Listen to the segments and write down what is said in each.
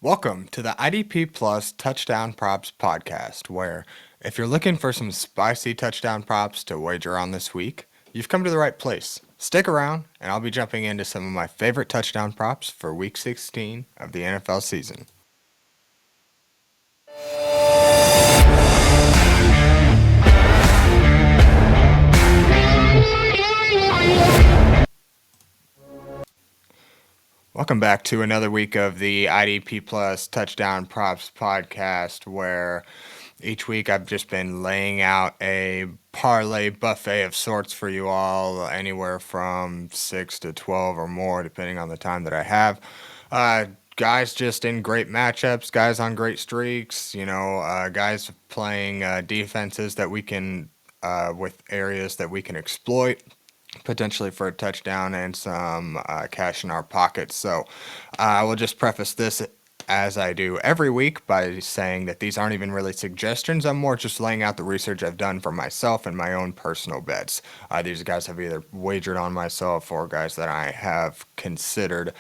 Welcome to the IDP Plus Touchdown Props podcast, where if you're looking for some spicy touchdown props to wager on this week, you've come to the right place. Stick around, and I'll be jumping into some of my favorite touchdown props for Week 16 of the NFL season. Welcome back to another week of the IDP Plus Touchdown Props podcast, where each week I've just been laying out a parlay buffet of sorts for you all, anywhere from 6 to 12 or more, depending on the time that I have. Guys just in great matchups, guys on great streaks, guys playing defenses that we can, with areas that we can exploit, potentially for a touchdown and some cash in our pockets. So I will just preface this as I do every week by saying that these aren't even really suggestions. I'm more just laying out the research I've done for myself and my own personal bets. These guys have either wagered on myself or guys that I have considered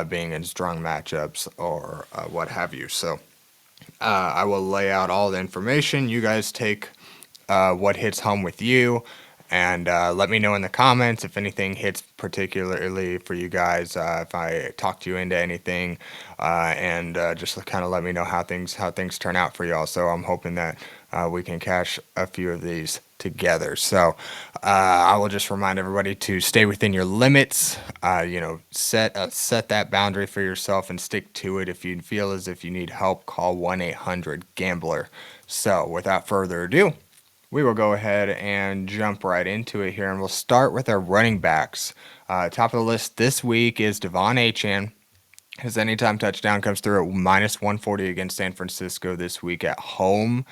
being in strong matchups or what have you. So I will lay out all the information. You guys take what hits home with you. And let me know in the comments if anything hits particularly for you guys, if I talked you into anything, and just kind of let me know how things turn out for y'all. So I'm hoping that we can cash a few of these together. So I will just remind everybody to stay within your limits. Set that boundary for yourself and stick to it. If you feel as if you need help, call 1-800-GAMBLER. So without further ado, we will go ahead and jump right into it here, and we'll start with our running backs. Top of the list this week is Devon Achane. His anytime touchdown comes through at -140 against San Francisco this week at home.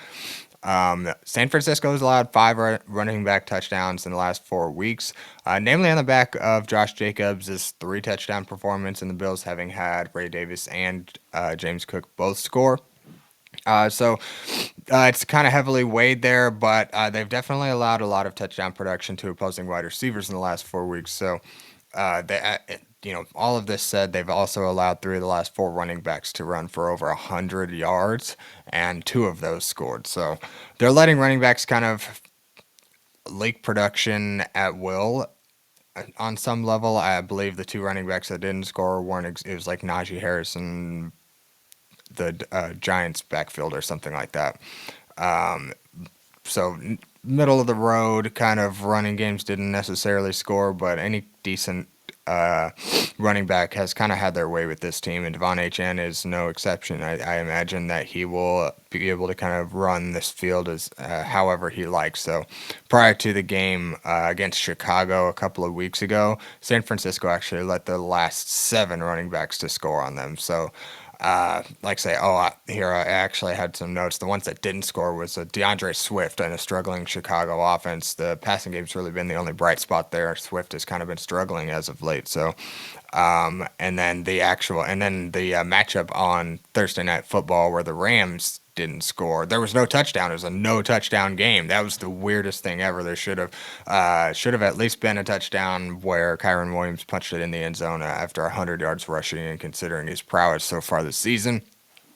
San Francisco has allowed 5 running back touchdowns in the last 4 weeks, namely on the back of Josh Jacobs' 3 touchdown performance, and the Bills having had Ray Davis and James Cook both score. So it's kind of heavily weighed there, but they've definitely allowed a lot of touchdown production to opposing wide receivers in the last 4 weeks. So all of this said, they've also allowed 3 of the last 4 running backs to run for over 100 yards, and 2 of those scored. So they're letting running backs kind of leak production at will. On some level, I believe the 2 running backs that didn't score weren't. It was like Najee Harris and the Giants backfield or something like that. So middle of the road kind of running games didn't necessarily score, but any decent running back has kind of had their way with this team, and Devon Achane is no exception. I imagine that he will be able to kind of run this field as however he likes. So prior to the game against Chicago a couple of weeks ago, San Francisco actually let the last 7 running backs to score on them. So I actually had some notes. The ones that didn't score was DeAndre Swift and a struggling Chicago offense. The passing game's really been the only bright spot there. Swift has kind of been struggling as of late. So, and then the matchup on Thursday Night Football where the Rams didn't score. There was no touchdown. It was a no touchdown game. That was the weirdest thing ever. There should have at least been a touchdown where Kyron Williams punched it in the end zone after 100 yards rushing, and considering his prowess so far this season,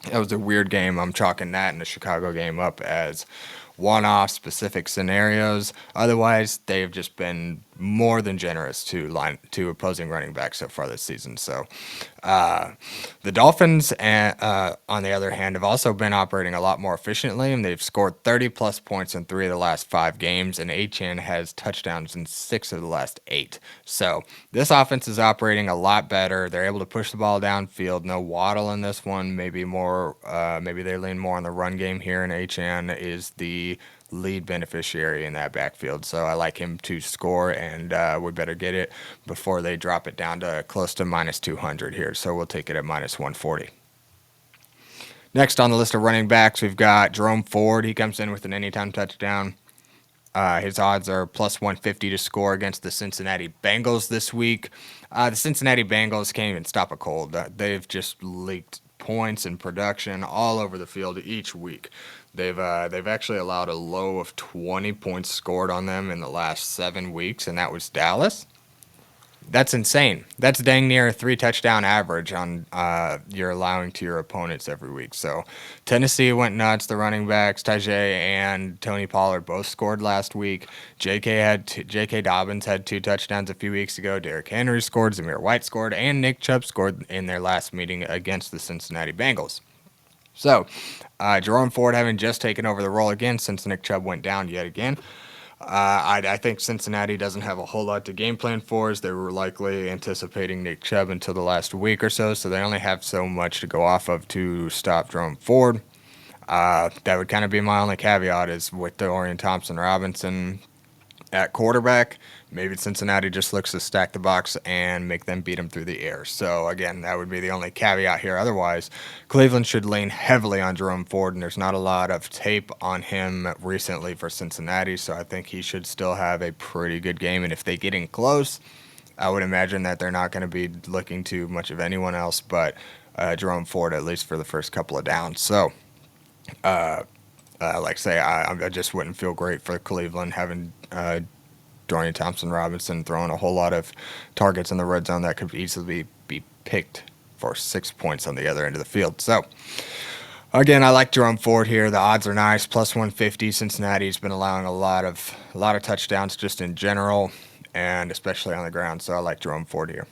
that was a weird game. I'm chalking that and the Chicago game up as one-off specific scenarios. Otherwise, they've just been more than generous to opposing running backs so far this season. So the Dolphins, on the other hand, have also been operating a lot more efficiently, and they've scored 30-plus points in 3 of the last 5 games, and Achane has touchdowns in 6 of the last 8. So this offense is operating a lot better. They're able to push the ball downfield. No Waddle in this one. Maybe they lean more on the run game here, and Achane is the lead beneficiary in that backfield. So I like him to score, and we better get it before they drop it down to close to -200 here. So we'll take it at -140. Next on the list of running backs, we've got Jerome Ford. He comes in with an anytime touchdown. His odds are +150 to score against the Cincinnati Bengals this week. The Cincinnati Bengals can't even stop a cold. They've just leaked points and production all over the field each week. They've actually allowed a low of 20 points scored on them in the last 7 weeks, and that was Dallas. That's insane. That's dang near a 3 touchdown average on you're allowing to your opponents every week. So Tennessee went nuts. The running backs Tajay and Tony Pollard both scored last week. J.K. Dobbins had 2 touchdowns a few weeks ago. Derrick Henry scored. Zamir White scored, and Nick Chubb scored in their last meeting against the Cincinnati Bengals. So Jerome Ford having just taken over the role again since Nick Chubb went down yet again. I think Cincinnati doesn't have a whole lot to game plan for, as they were likely anticipating Nick Chubb until the last week or so they only have so much to go off of to stop Jerome Ford. That would kind of be my only caveat is with Dorian Thompson-Robinson at quarterback. Maybe Cincinnati just looks to stack the box and make them beat them through the air. So, again, that would be the only caveat here. Otherwise, Cleveland should lean heavily on Jerome Ford, and there's not a lot of tape on him recently for Cincinnati, so I think he should still have a pretty good game. And if they get in close, I would imagine that they're not going to be looking to much of anyone else but Jerome Ford, at least for the first couple of downs. So, like I say, I just wouldn't feel great for Cleveland having Dorian Thompson-Robinson throwing a whole lot of targets in the red zone that could easily be picked for 6 points on the other end of the field. So, again, I like Jerome Ford here. The odds are nice, plus 150. Cincinnati's been allowing a lot of touchdowns just in general, and especially on the ground. So I like Jerome Ford here.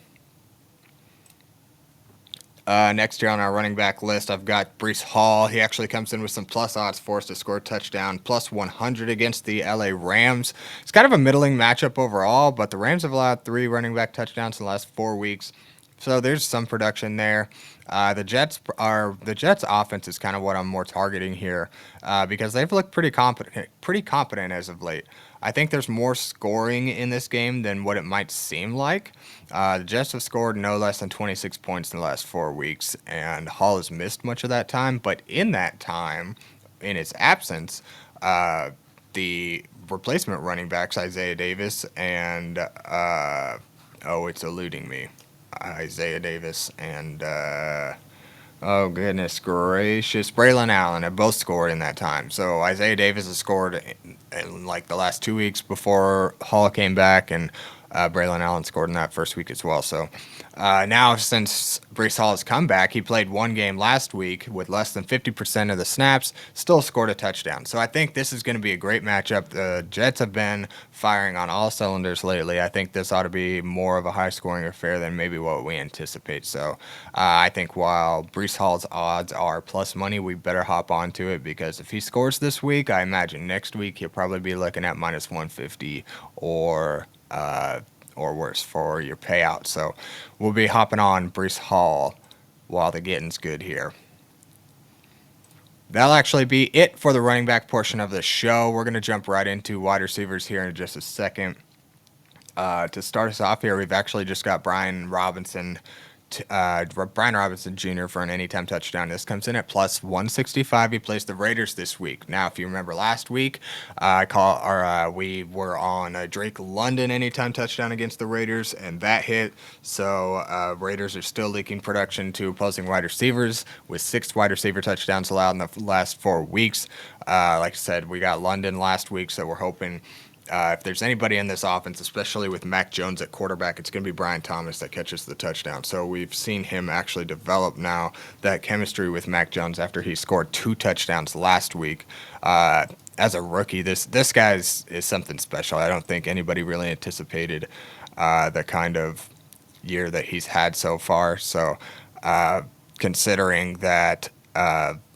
Next here on our running back list, I've got Breece Hall. He actually comes in with some plus odds for us to score a touchdown, plus 100 against the LA Rams. It's kind of a middling matchup overall, but the Rams have allowed 3 running back touchdowns in the last 4 weeks. So there's some production there. The Jets offense is kind of what I'm more targeting here because they've looked pretty competent as of late. I think there's more scoring in this game than what it might seem like. The Jets have scored no less than 26 points in the last 4 weeks, and Hall has missed much of that time. But in that time, in his absence, the replacement running backs, Isaiah Davis and, it's eluding me. Isaiah Davis and, oh goodness gracious, Braylon Allen have both scored in that time. So Isaiah Davis has scored in like the last 2 weeks before Hall came back, and Braylon Allen scored in that first week as well. So now since Breece Hall has come back, he played 1 game last week with less than 50% of the snaps, still scored a touchdown. So I think this is going to be a great matchup. The Jets have been firing on all cylinders lately. I think this ought to be more of a high-scoring affair than maybe what we anticipate. So I think while Breece Hall's odds are plus money, we better hop onto it because if he scores this week, I imagine next week he'll probably be looking at minus 150 or worse for your payout. So we'll be hopping on Breece Hall while the getting's good here. That'll actually be it for the running back portion of the show. We're going to jump right into wide receivers here in just a second. To start us off here, we've actually just got Brian Robinson Jr. for an anytime touchdown. This comes in at plus 165. He plays the Raiders this week. Now, if you remember last week, we were on a Drake London anytime touchdown against the Raiders, and that hit. So Raiders are still leaking production to opposing wide receivers with 6 wide receiver touchdowns allowed in the last 4 weeks. Like I said, we got London last week, so we're hoping if there's anybody in this offense, especially with Mac Jones at quarterback, it's going to be Brian Thomas that catches the touchdown. So we've seen him actually develop now that chemistry with Mac Jones after he scored 2 touchdowns last week. As a rookie, this guy is something special. I don't think anybody really anticipated the kind of year that he's had so far. So considering that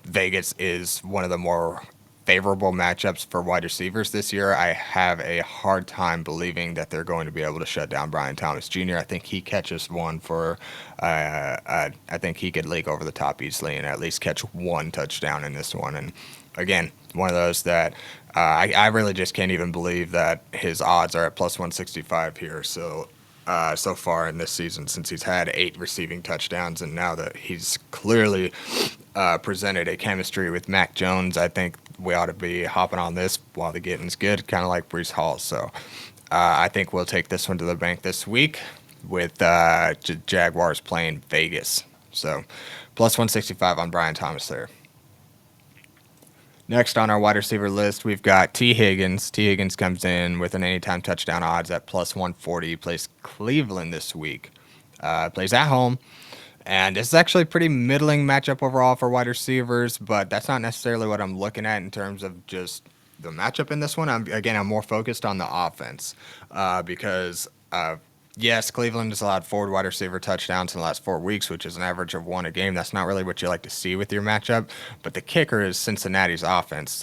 Vegas is one of the more favorable matchups for wide receivers this year, I have a hard time believing that they're going to be able to shut down Brian Thomas Jr. I think he catches one for, I think he could leak over the top easily and at least catch 1 touchdown in this one. And again, one of those that I really just can't even believe that his odds are at plus 165 here. So far in this season, since he's had 8 receiving touchdowns, and now that he's clearly presented a chemistry with Mac Jones, I think we ought to be hopping on this while the getting's good, kind of like Breece Hall. So I think we'll take this one to the bank this week with Jaguars playing Vegas. So plus 165 on Brian Thomas there. Next on our wide receiver list, we've got T. Higgins. T. Higgins comes in with an anytime touchdown odds at plus 140. He plays Cleveland this week. Plays at home. And this is actually a pretty middling matchup overall for wide receivers, but that's not necessarily what I'm looking at in terms of just the matchup in this one. I'm more focused on the offense because yes, Cleveland has allowed 4 wide receiver touchdowns in the last 4 weeks, which is an average of 1 a game. That's not really what you like to see with your matchup. But the kicker is Cincinnati's offense.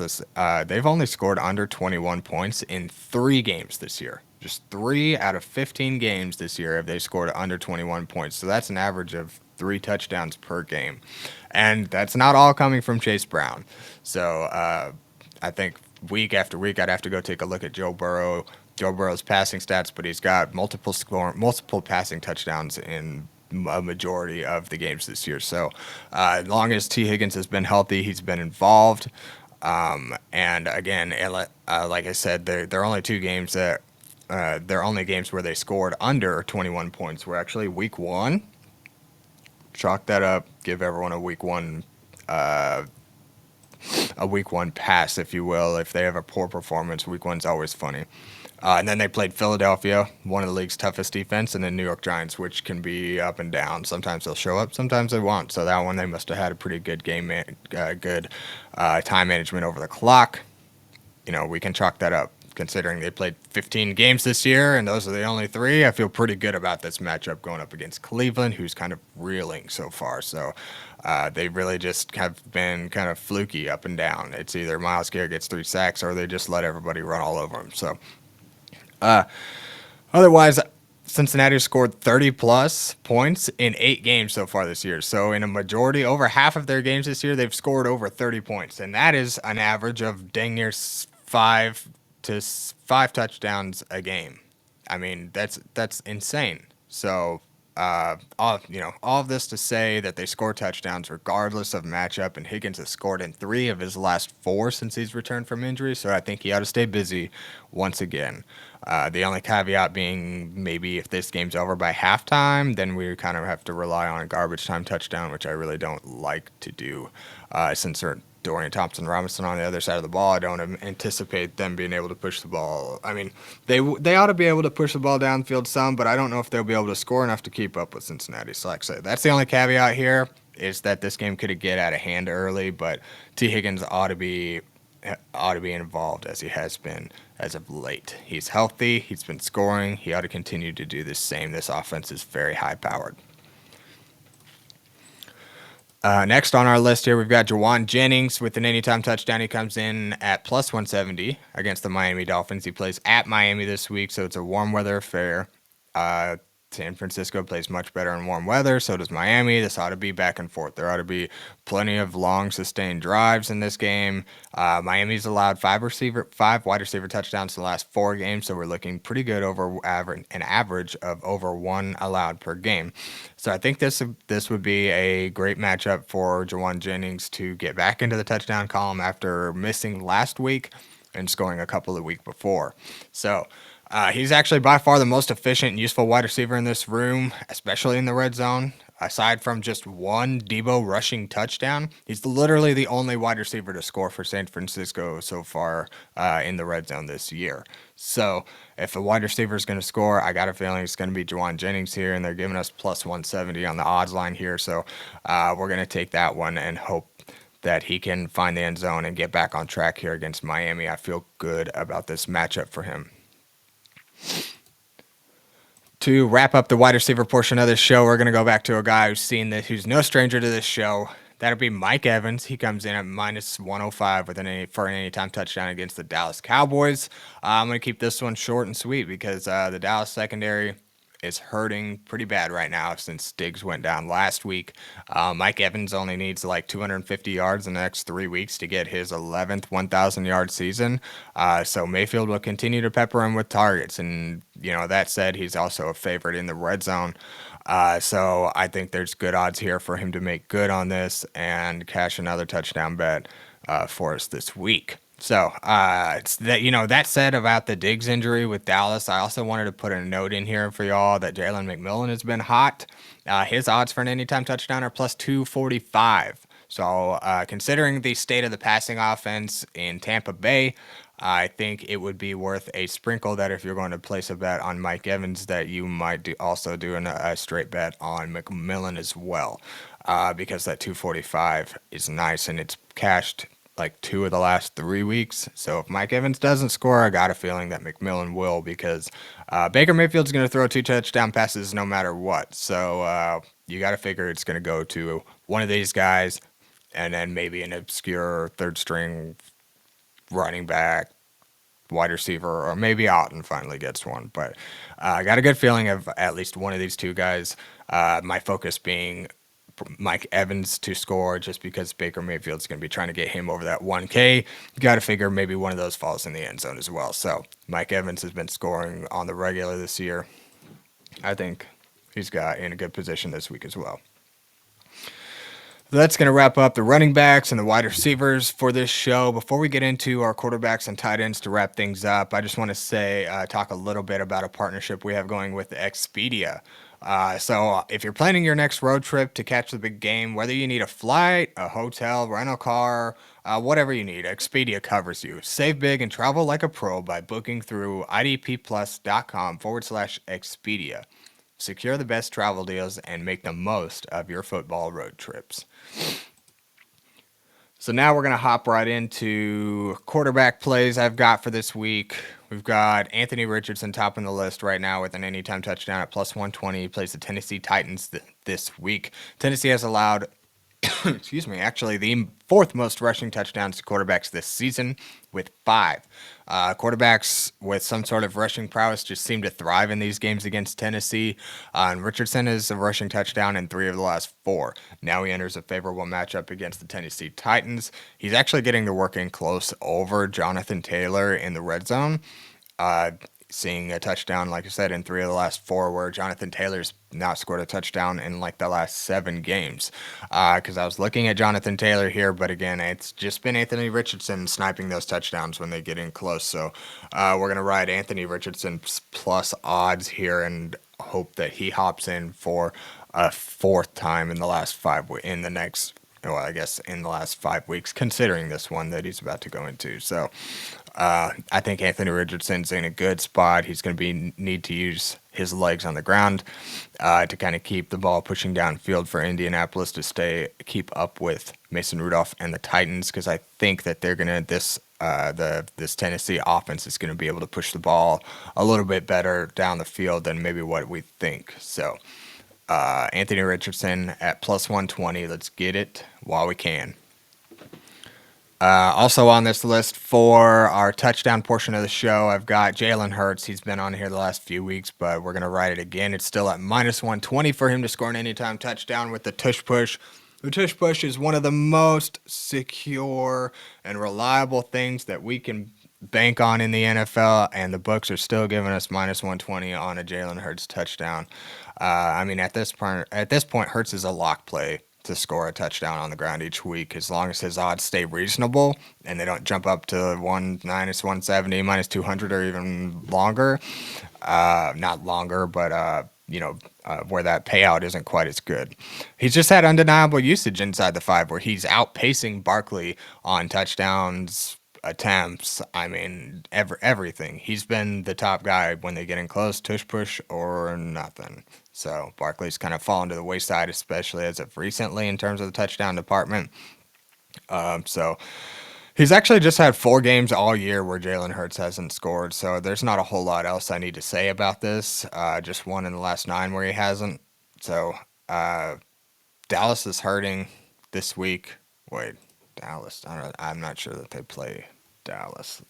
They've only scored under 21 points in 3 games this year. Just 3 out of 15 games this year have they scored under 21 points. So that's an average of 3 touchdowns per game. And that's not all coming from Chase Brown. So I think week after week, I'd have to go take a look at Joe Burrow's passing stats, but he's got multiple passing touchdowns in a majority of the games this year. So as long as T. Higgins has been healthy, he's been involved. And again, like I said, they're only 2 games that they're only games where they scored under 21 points. Were actually week 1. Chalk that up. Give everyone a week 1 pass, if you will. If they have a poor performance, week 1's always funny. And then they played Philadelphia, one of the league's toughest defense, and then New York Giants, which can be up and down. Sometimes they'll show up, sometimes they won't. So that one, they must have had a pretty good time management over the clock. We can chalk that up. Considering they played 15 games this year and those are the only 3, I feel pretty good about this matchup going up against Cleveland, who's kind of reeling so far. So they really just have been kind of fluky up and down. It's either Myles Garrett gets 3 sacks or they just let everybody run all over him. So otherwise, Cincinnati scored 30-plus points in 8 games so far this year. So in a majority, over half of their games this year, they've scored over 30 points. And that is an average of dang near 5 touchdowns a game. I mean, that's insane. So, all of this to say that they score touchdowns regardless of matchup, and Higgins has scored in 3 of his last 4 since he's returned from injury. So I think he ought to stay busy once again. The only caveat being maybe if this game's over by halftime, then we kind of have to rely on a garbage time touchdown, which I really don't like to do since they're Dorian Thompson-Robinson on the other side of the ball. I don't anticipate them being able to push the ball. I mean, they ought to be able to push the ball downfield some, but I don't know if they'll be able to score enough to keep up with Cincinnati. So like I said, that's the only caveat here, is that this game could get out of hand early, but T. Higgins ought to be involved as he has been as of late. He's healthy. He's been scoring. He ought to continue to do the same. This offense is very high-powered. Next on our list here, we've got Jauan Jennings with an anytime touchdown. He comes in at plus 170 against the Miami Dolphins. He plays at Miami this week, so it's a warm weather affair. San Francisco plays much better in warm weather, so does Miami. This ought to be back and forth. There ought to be plenty of long, sustained drives in this game. Miami's allowed 5 wide receiver touchdowns in the last 4 games, so we're looking pretty good over an average of over 1 allowed per game. So I think this would be a great matchup for Jauan Jennings to get back into the touchdown column after missing last week and scoring a couple of weeks before. So he's actually by far the most efficient and useful wide receiver in this room, especially in the red zone. Aside from just 1 Debo rushing touchdown, he's literally the only wide receiver to score for San Francisco so far in the red zone this year. So if a wide receiver is going to score, I got a feeling it's going to be Jauan Jennings here, and they're giving us plus 170 on the odds line here. So we're going to take that one and hope that he can find the end zone and get back on track here against Miami. I feel good about this matchup for him. To wrap up the wide receiver portion of this show, we're going to go back to a guy who's no stranger to this show. That'll be Mike Evans. He comes in at minus 105 for an anytime touchdown against the Dallas Cowboys. I'm going to keep this one short and sweet because the Dallas secondary is hurting pretty bad right now since Diggs went down last week. Mike Evans only needs like 250 yards in the next 3 weeks to get his 11th 1,000-yard season. So Mayfield will continue to pepper him with targets. And, that said, he's also a favorite in the red zone. So I think there's good odds here for him to make good on this and cash another touchdown bet for us this week. So that said about the Diggs injury with Dallas, I also wanted to put a note in here for y'all that Jalen McMillan has been hot. His odds for an anytime touchdown are plus 245. So considering the state of the passing offense in Tampa Bay, I think it would be worth a sprinkle that if you're going to place a bet on Mike Evans, that you might also do a straight bet on McMillan as well, because that 245 is nice and it's cashed like 2 of the last 3 weeks. So if Mike Evans doesn't score, I got a feeling that McMillan will, because Baker Mayfield's going to throw 2 touchdown passes no matter what. So you got to figure it's going to go to one of these guys, and then maybe an obscure third string running back, wide receiver, or maybe Otten finally gets one. But I got a good feeling of at least one of these 2 guys. My focus being Mike Evans to score, just because Baker Mayfield's going to be trying to get him over that 1K. You got to figure maybe one of those falls in the end zone as well. So Mike Evans has been scoring on the regular this year. I think he's got in a good position this week as well. That's going to wrap up the running backs and the wide receivers for this show. Before we get into our quarterbacks and tight ends to wrap things up, I just want to talk a little bit about a partnership we have going with Expedia. So if you're planning your next road trip to catch the big game, whether you need a flight, a hotel, rental car, whatever you need, Expedia covers you. Save big and travel like a pro by booking through idpplus.com/Expedia. Secure the best travel deals and make the most of your football road trips. So now we're going to hop right into quarterback plays I've got for this week. We've got Anthony Richardson topping the list right now with an anytime touchdown at plus 120. He plays the Tennessee Titans this week. Tennessee has allowed, actually the 4th most rushing touchdowns to quarterbacks this season with 5. Quarterbacks with some sort of rushing prowess just seem to thrive in these games against Tennessee. And Richardson is a rushing touchdown in 3 of the last 4. Now he enters a favorable matchup against the Tennessee Titans. He's actually getting the work in close over Jonathan Taylor in the red zone. Seeing a touchdown, like I said, in 3 of the last 4, where Jonathan Taylor's not scored a touchdown in like the last 7 games. Because I was looking at Jonathan Taylor here, but again, it's just been Anthony Richardson sniping those touchdowns when they get in close. So we're going to ride Anthony Richardson plus odds here and hope that he hops in for a 4th time in the last 5 in the next. Well, I guess in the last 5 weeks, considering this one that he's about to go into. So I think Anthony Richardson's in a good spot. He's going to need to use his legs on the ground to kind of keep the ball pushing downfield for Indianapolis to keep up with Mason Rudolph and the Titans, because I think that they're going to this Tennessee offense is going to be able to push the ball a little bit better down the field than maybe what we think. So Anthony Richardson at plus 120. Let's get it while we can. Also on this list for our touchdown portion of the show, I've got Jalen Hurts. He's been on here the last few weeks, but we're going to ride it again. It's still at minus 120 for him to score an anytime touchdown with the tush push. The tush push is one of the most secure and reliable things that we can bank on in the NFL, and the books are still giving us minus 120 on a Jalen Hurts touchdown. At this point, Hurts is a lock play to score a touchdown on the ground each week, as long as his odds stay reasonable and they don't jump up to minus 170, minus 200, or even longer. Not longer, but where that payout isn't quite as good. He's just had undeniable usage inside the 5, where he's outpacing Barkley on touchdowns, attempts. Everything. He's been the top guy when they get in close, tush push or nothing. So Barkley's kind of fallen to the wayside, especially as of recently in terms of the touchdown department. So he's actually just had 4 games all year where Jalen Hurts hasn't scored. So there's not a whole lot else I need to say about this. Just 1 in the last 9 where he hasn't. So Dallas is hurting this week. Wait, Dallas? I'm not sure that they play Dallas.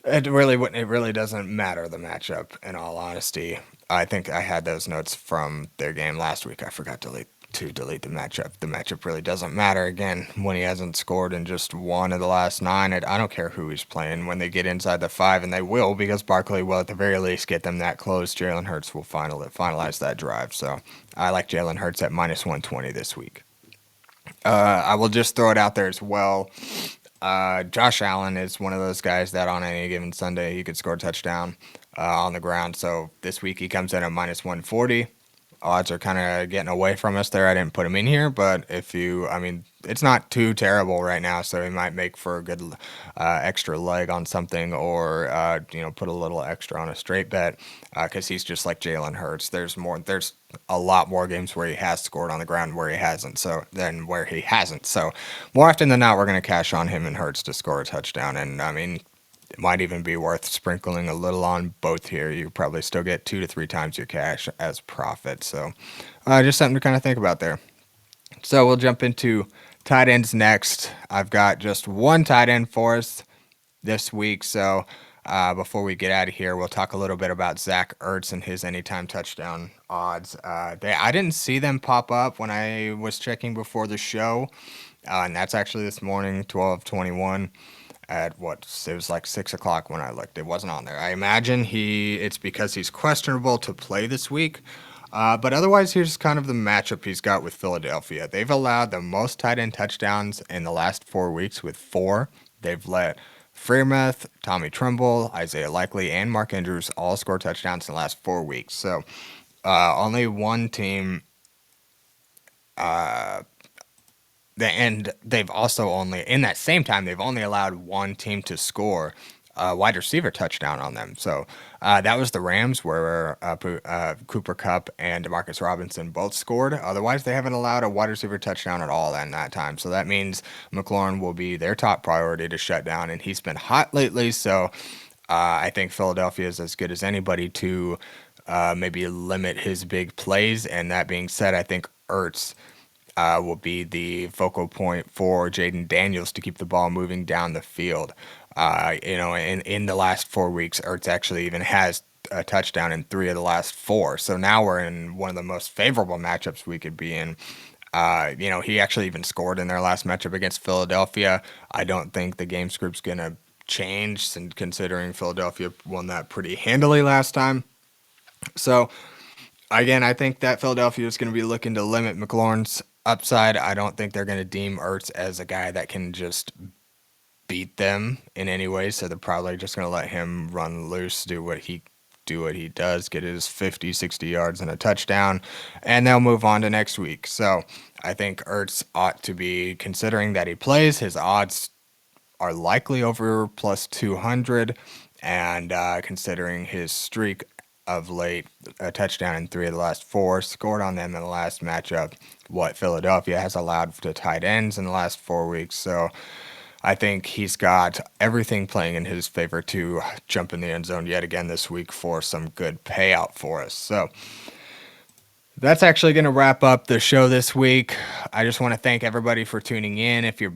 It really doesn't matter, the matchup, in all honesty. I think I had those notes from their game last week. I forgot to delete the matchup. The matchup really doesn't matter, again, when he hasn't scored in just 1 of the last 9. I don't care who he's playing. When they get inside the 5, and they will, because Barkley will at the very least get them that close, Jalen Hurts will finalize that drive. So I like Jalen Hurts at minus 120 this week. I will just throw it out there as well. Josh Allen is one of those guys that on any given Sunday he could score a touchdown on the ground. So this week he comes in at minus 140. odds are kind of getting away from us there. I didn't put him in here, but it's not too terrible right now, so he might make for a good extra leg on something, or put a little extra on a straight bet, because he's just like Jalen Hurts. There's a lot more games where he has scored on the ground where he hasn't. So more often than not, we're going to cash on him and Hurts to score a touchdown. And it might even be worth sprinkling a little on both here. You probably still get 2 to 3 times your cash as profit. So just something to kind of think about there. So we'll jump into tight ends next. I've got just one tight end for us this week. So before we get out of here, we'll talk a little bit about Zach Ertz and his anytime touchdown odds. I didn't see them pop up when I was checking before the show, and that's actually this morning, 12:21. At it was like 6 o'clock when I looked. It wasn't on there. I imagine it's because he's questionable to play this week. But otherwise, here's kind of the matchup he's got with Philadelphia. They've allowed the most tight end touchdowns in the last 4 weeks with 4. They've let Freiermuth, Tommy Tremble, Isaiah Likely, and Mark Andrews all score touchdowns in the last 4 weeks. So only one team. And they've also in that same time, they've only allowed one team to score a wide receiver touchdown on them. So that was the Rams, where Cooper Kupp and Demarcus Robinson both scored. Otherwise, they haven't allowed a wide receiver touchdown at all in that time. So that means McLaurin will be their top priority to shut down, and he's been hot lately. So I think Philadelphia is as good as anybody to maybe limit his big plays. And that being said, I think Ertz will be the focal point for Jaden Daniels to keep the ball moving down the field. In the last 4 weeks, Ertz actually even has a touchdown in 3 of the last 4. So now we're in one of the most favorable matchups we could be in. He actually even scored in their last matchup against Philadelphia. I don't think the game script's going to change, considering Philadelphia won that pretty handily last time. So, again, I think that Philadelphia is going to be looking to limit McLaurin's upside. I don't think they're going to deem Ertz as a guy that can just beat them in any way, so they're probably just going to let him run loose, do what he does, get his 50, 60 yards and a touchdown, and they'll move on to next week. So I think Ertz ought to be, considering that he plays, his odds are likely over plus 200, and considering his streak of late, a touchdown in 3 of the last 4, scored on them in the last matchup, what Philadelphia has allowed to tight ends in the last 4 weeks. So I think he's got everything playing in his favor to jump in the end zone yet again this week for some good payout for us. So that's actually going to wrap up the show this week. I just want to thank everybody for tuning in. If you're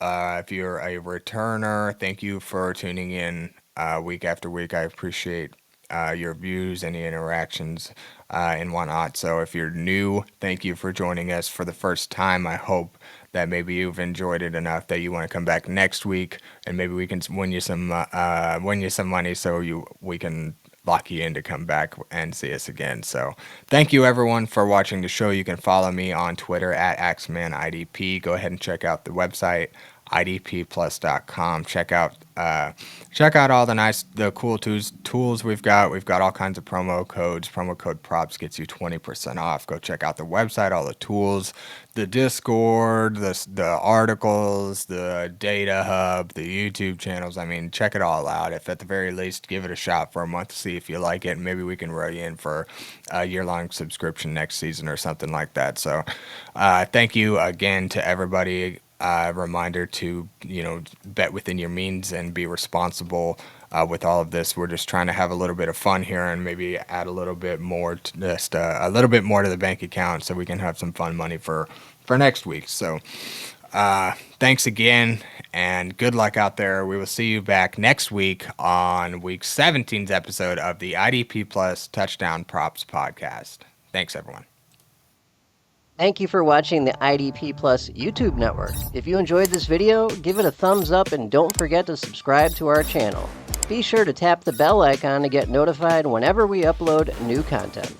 a returner, thank you for tuning in week after week. I appreciate your views, any interactions, and whatnot. So if you're new, thank you for joining us for the first time. I hope that maybe you've enjoyed it enough that you want to come back next week, and maybe we can win you some money, so we can lock you in to come back and see us again. So thank you everyone for watching the show. You can follow me on Twitter at AxmanIDP. Go ahead and check out the website, idpplus.com. Check out all the cool tools we've got. We've got all kinds of promo codes. Promo code props gets you 20% off. Go check out the website, all the tools, the Discord, the articles, the Data Hub, the YouTube channels. Check it all out. If at the very least, give it a shot for a month to see if you like it. Maybe we can roll you in for a year-long subscription next season or something like that. So thank you again to everybody. Reminder to bet within your means and be responsible with all of this. We're just trying to have a little bit of fun here and maybe add a little bit more to the bank account so we can have some fun money for next week. So thanks again and good luck out there. We will see you back next week on week 17's episode of the IDP Plus Touchdown Props podcast. Thanks everyone. Thank you for watching the IDP Plus YouTube network. If you enjoyed this video, give it a thumbs up and don't forget to subscribe to our channel. Be sure to tap the bell icon to get notified whenever we upload new content.